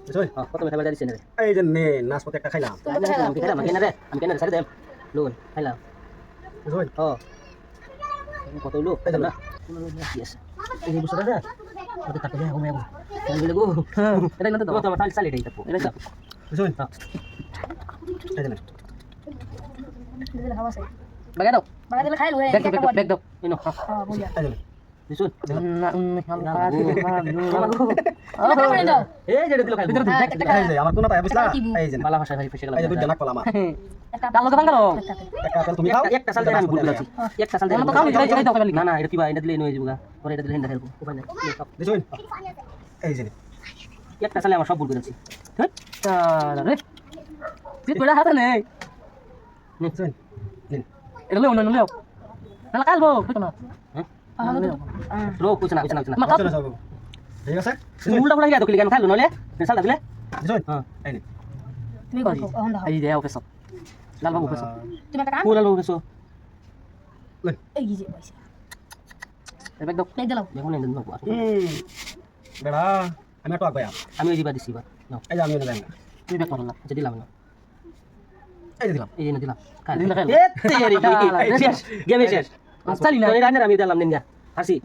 বুঝছই কত মিঠা বাজা দিছেন রে এই যে নে নাশপাতি একটা খাইলাম আমি খেলাম আমি কেন রে সারি দেম লোন খাইলাম বুঝছই কত লোক এই যে না কি আছে এই যে বছর রে কত টাকা দেয় হোমে আমি বলে গো এটা না তো তোমার তাল সালি দেই তাপো এটা তাপো বুঝছই এই যে নে দিলে খাওয়া আছে বাগা দাও বাগা দিলে খাই লই ব্যাগ দাও এই নো হ্যাঁ বুঝা এই যে নে দিছুন না এই যে দিল খাই ভিতরে এই যে আমার কোনটা বুঝলা এই যে নে বালা ভাষা ভাই ফেসে গেল এই যে দুইটা নাক কলাম কাল লোকে ভাঙা দাও একটা তেল তুমি খাও একটা সাল দেন আমি বুঝ গেছি একটা সাল দেন তো খাও যাই দাও না না এটা কি ভাই এটা দিলে নই যাবো পরে এটা দিলে হেন্ডা খেলবো উপায় নাই বুঝছই এই যে নে একটা সালে আমার সব ভুল করেছি রে তুই তোরা হাতে নেই বুঝছই নে এটা লও না লও না কালবো কইতো না রো কুছ না মা চলো যাবো ঠিক আছে উল্টা উল্টা গিয়া তো ক্লিক খাইলো নলে সাল দিলে বুঝছই হ্যাঁ এই নে তুমি কই এখন দাও এই যে অফিস লাল বাবু অফিস তুমি একটা কাম পুরা লাল অফিস এই যে পয়সা ব্যাগ দাও দেখ দাও দেখুন এই দিন বেড়া আমি একটু আগবাই আমি ওই দিবা দিছি বা নাও এই যে আমি এনে যাই তুমি ব্যাগ করলা যে দিলাম না এই যে দিলাম এই যে দিলাম খাই দিন খাইলো। এ তেরি শেষ গেম শেষ চালি না আমি দিলাম নিন গা হাসি